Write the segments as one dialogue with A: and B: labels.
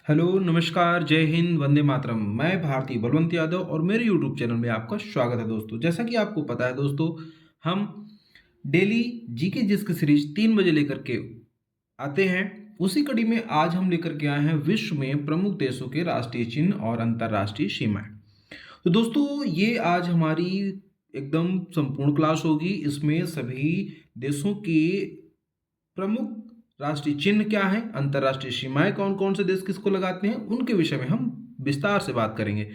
A: Hello, नमस्कार, जय हिंद, वंदे मातरम। मैं भारती बलवंत यादव और मेरे यूट्यूब चैनल में आपका स्वागत है दोस्तों। जैसा कि आपको पता है दोस्तों, हम डेली जीके जिस की सीरीज 3 बजे लेकर के आते हैं। उसी कड़ी में आज हम लेकर के आए हैं विश्व में प्रमुख देशों के राष्ट्रीय चिन्ह और अंतर्राष्ट्रीय सीमाएं। तो दोस्तों, ये आज हमारी एकदम संपूर्ण क्लास होगी। इसमें सभी देशों के प्रमुख राष्ट्रीय चिन्ह क्या है, अंतर्राष्ट्रीय सीमाएं कौन कौन से देश किसको लगाते हैं, उनके विषय में हम विस्तार से बात करेंगे।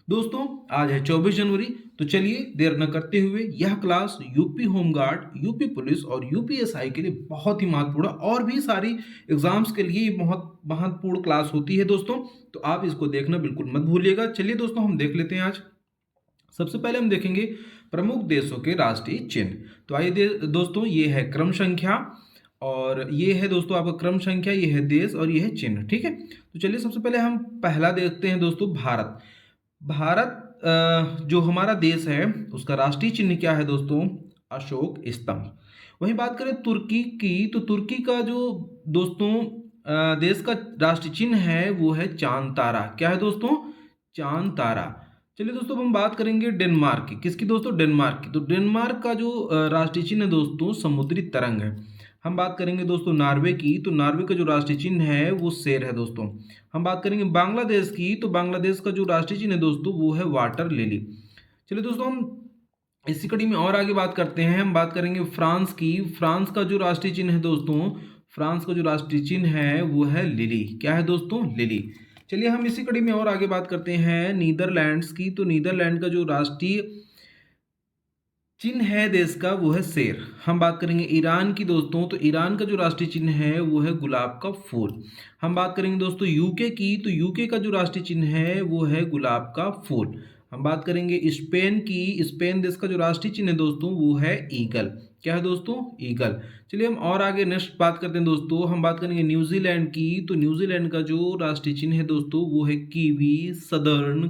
A: दोस्तों, आज है 24 जनवरी। तो चलिए देर न करते हुए यह class UP home guard, UP police और यूपीएसआई के लिए बहुत ही महत्वपूर्ण और भी सारी एग्जाम्स के लिए बहुत महत्वपूर्ण क्लास होती है दोस्तों। तो आप इसको देखना बिल्कुल मत भूलिएगा। चलिए दोस्तों, हम देख लेते हैं। आज सबसे पहले हम देखेंगे प्रमुख देशों के राष्ट्रीय चिन्ह। तो आइए दोस्तों, ये है क्रम संख्या और ये है दोस्तों आपका क्रम संख्या, ये है देश और ये है चिन्ह। ठीक है, तो चलिए सबसे पहले हम पहला देखते हैं दोस्तों, भारत। भारत जो हमारा देश है उसका राष्ट्रीय चिन्ह क्या है दोस्तों? अशोक स्तंभ। वहीं बात करें तुर्की की, तो तुर्की का जो दोस्तों देश का राष्ट्रीय चिन्ह है वो है चांद तारा। क्या है दोस्तों? चांद तारा। चलिए दोस्तों, अब हम बात करेंगे डेनमार्क की। किसकी दोस्तों? डेनमार्क की। तो डेनमार्क का जो राष्ट्रीय चिन्ह है दोस्तों, समुद्री तरंग है। हम बात करेंगे दोस्तों नॉर्वे की, तो नॉर्वे का जो राष्ट्रीय चिन्ह है वो शेर है दोस्तों। हम बात करेंगे बांग्लादेश की, तो बांग्लादेश का जो राष्ट्रीय चिन्ह है दोस्तों वो है वाटर लिली। चलिए दोस्तों, हम इसी कड़ी में और आगे बात करते हैं। हम बात करेंगे फ्रांस की। फ्रांस का जो राष्ट्रीय चिन्ह है दोस्तों, फ्रांस का जो राष्ट्रीय चिन्ह है वो है लिली। क्या है दोस्तों? लिली। चलिए हम इसी कड़ी में और आगे बात करते हैं नीदरलैंड्स की। तो नीदरलैंड का जो राष्ट्रीय चिन्ह है देश का वो है शेर। हम बात करेंगे ईरान की दोस्तों, तो ईरान का जो राष्ट्रीय चिन्ह है वो है गुलाब का फूल। हम बात करेंगे दोस्तों यूके की, तो यूके का जो राष्ट्रीय चिन्ह है वो है गुलाब का फूल। हम बात करेंगे स्पेन की। स्पेन देश का जो राष्ट्रीय चिन्ह है दोस्तों वो है ईगल। क्या है दोस्तों? ईगल। चलिए हम और आगे नेक्स्ट बात करते हैं दोस्तों। हम बात करेंगे न्यूजीलैंड की। तो न्यूजीलैंड का जो राष्ट्रीय चिन्ह है दोस्तों वो है कीवी, सदर्न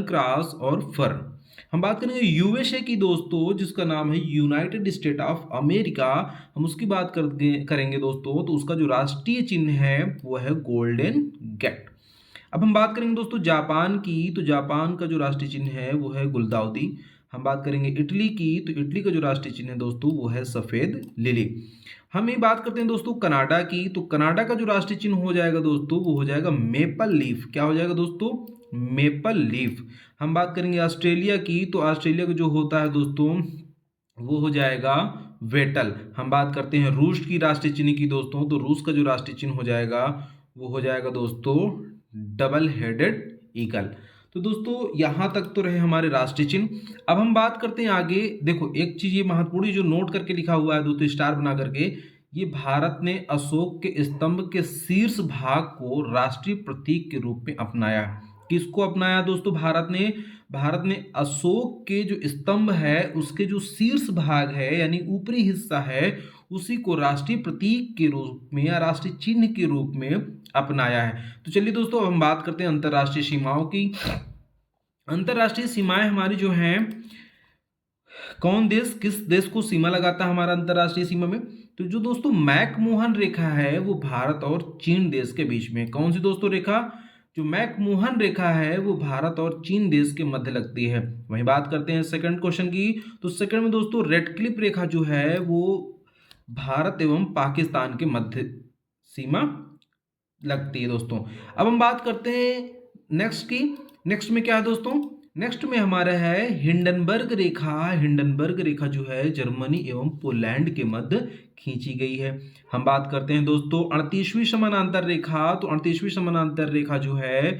A: क्रॉस और फर्न। हम बात करेंगे यूएसए की दोस्तों, जिसका नाम है यूनाइटेड स्टेट ऑफ अमेरिका। हम उसकी बात करेंगे दोस्तों, तो उसका जो राष्ट्रीय चिन्ह है वो है गोल्डन गेट। अब हम बात करेंगे दोस्तों जापान की। तो जापान का जो राष्ट्रीय चिन्ह है वो है गुलदाउदी। हम बात करेंगे इटली की। तो इटली का जो राष्ट्रीय चिन्ह है दोस्तों वो है सफेद लिली। हम ये बात करते हैं दोस्तों कनाडा की। तो कनाडा का जो राष्ट्रीय चिन्ह हो जाएगा दोस्तों वो हो जाएगा मेपल लीफ। क्या हो जाएगा दोस्तों? Maple leaf. हम बात करेंगे ऑस्ट्रेलिया की। तो ऑस्ट्रेलिया का जो होता है दोस्तों वो हो जाएगा वेटल। हम बात करते हैं रूस की राष्ट्रीय चिन्ह की दोस्तों। तो रूस का जो राष्ट्रीय चिन्ह हो जाएगा वो हो जाएगा दोस्तों डबल हेडेड ईगल। तो दोस्तों यहाँ तक तो रहे हमारे राष्ट्रीय चिन्ह। अब हम बात करते हैं आगे। देखो एक चीज ये महत्वपूर्ण जो नोट करके लिखा हुआ है दोस्तों स्टार बना करके, ये भारत ने अशोक के स्तंभ के शीर्ष भाग को राष्ट्रीय प्रतीक के रूप में अपनाया। किसको अपनाया दोस्तों? भारत ने अशोक के जो स्तंभ है उसके जो शीर्ष भाग है यानी ऊपरी हिस्सा है उसी को राष्ट्रीय प्रतीक के रूप में या राष्ट्रीय चिन्ह के रूप में अपनाया है। तो चलिए दोस्तों, अब हम बात करते हैं अंतर्राष्ट्रीय सीमाओं की। अंतर्राष्ट्रीय सीमाएं हमारी जो हैं, कौन देश किस देश को सीमा लगाता है हमारा अंतर्राष्ट्रीय सीमा में? तो जो दोस्तों मैकमोहन रेखा है वो भारत और चीन देश के बीच में। कौन सी दोस्तों रेखा? जो मैकमोहन रेखा है वो भारत और चीन देश के मध्य लगती है। वहीं बात करते हैं सेकंड क्वेश्चन की। तो सेकंड में दोस्तों रेड क्लिप रेखा जो है वो भारत एवं पाकिस्तान के मध्य सीमा लगती है दोस्तों। अब हम बात करते हैं नेक्स्ट की। नेक्स्ट में क्या है दोस्तों? नेक्स्ट में हमारा है हिंडनबर्ग रेखा। हिंडनबर्ग रेखा जो है जर्मनी एवं पोलैंड के मध्य खींची गई है। हम बात करते हैं दोस्तों 38वीं समानांतर रेखा। तो 38वीं समानांतर रेखा जो है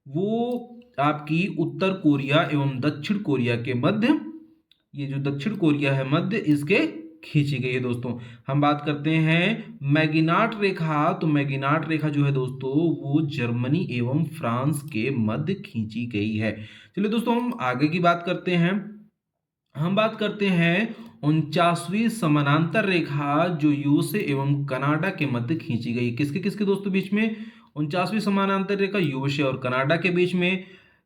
A: वो आपकी उत्तर कोरिया एवं दक्षिण कोरिया के मध्य, ये जो दक्षिण कोरिया है मध्य, इसके खींची गई है दोस्तों। हम बात करते हैं मैगिनाट रेखा। तो मैगिनाट रेखा जो है दोस्तों वो जर्मनी एवं फ्रांस के मध्य खींची गई है। चलिए दोस्तों, हम आगे की बात करते हैं। हम बात करते हैं 49वीं समानांतर रेखा जो यूएसए एवं कनाडा के मध्य खींची गई। किसके किसके दोस्तों बीच में? 49वीं समानांतर रेखा यूएसए और कनाडा के बीच में।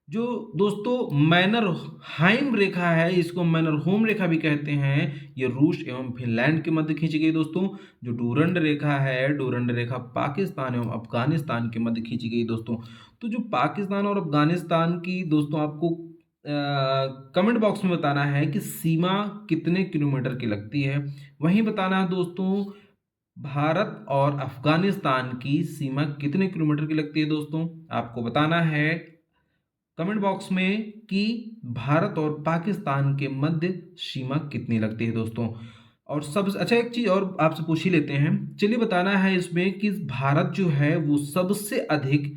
A: जो दोस्तों मैनरहाइम रेखा है, इसको मैनरहोम रेखा भी कहते हैं, ये रूस एवं फिनलैंड के मध्य खींची गई दोस्तों। जो डूरंड रेखा है, डूरंड रेखा पाकिस्तान एवं अफगानिस्तान के मध्य खींची गई दोस्तों। तो जो पाकिस्तान और अफगानिस्तान की दोस्तों आपको कमेंट बॉक्स में बताना है कि सीमा कितने किलोमीटर की लगती है। वहीं बताना है दोस्तों भारत और अफगानिस्तान की सीमा कितने किलोमीटर की लगती है दोस्तों। आपको बताना है कमेंट बॉक्स में कि भारत और पाकिस्तान के मध्य सीमा कितनी लगती है दोस्तों। और सबसे अच्छा एक चीज़ और आपसे पूछ ही लेते हैं, चलिए बताना है इसमें कि भारत जो है वो सबसे अधिक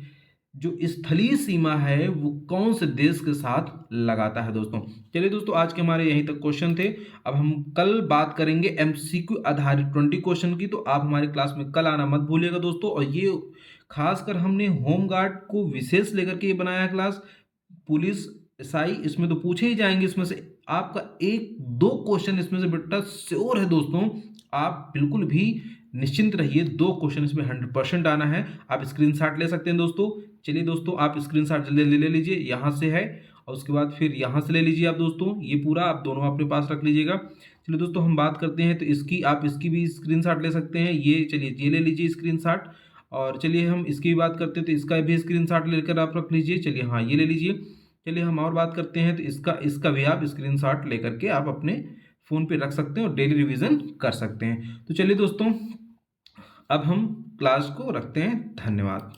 A: जो स्थलीय सीमा है वो कौन से देश के साथ लगाता है दोस्तों। चलिए दोस्तों आज के हमारे यहीं तक क्वेश्चन थे। अब हम कल बात करेंगे एमसीक्यू आधारित 20 क्वेश्चन की। तो आप हमारी क्लास में कल आना मत भूलिएगा दोस्तों। और ये खासकर हमने होमगार्ड को विशेष लेकर के ये बनाया क्लास। पुलिस एसआई इसमें तो पूछे ही जाएंगे, इसमें से आपका एक दो क्वेश्चन इसमें से बेटा श्योर है दोस्तों। आप बिल्कुल भी निश्चिंत रहिए, दो क्वेश्चन इसमें 100% आना है। आप स्क्रीनशॉट ले सकते हैं दोस्तों। चलिए दोस्तों आप स्क्रीनशॉट ले लीजिए, यहाँ से है और उसके बाद फिर यहाँ से ले लीजिए आप दोस्तों। ये पूरा आप दोनों अपने पास रख लीजिएगा। चलिए दोस्तों हम बात करते हैं तो इसकी आप इसकी भी स्क्रीनशॉट ले सकते हैं। ये चलिए ये ले लीजिए स्क्रीनशॉट। और चलिए हम इसकी भी बात करते हैं तो इसका भी स्क्रीनशॉट लेकर आप रख लीजिए। चलिए हाँ ये ले लीजिए। चलिए हम और बात करते हैं तो इसका भी आप स्क्रीनशॉट लेकर के आप अपने फ़ोन पे रख सकते हैं और डेली रिवीजन कर सकते हैं। तो चलिए दोस्तों अब हम क्लास को रखते हैं। धन्यवाद।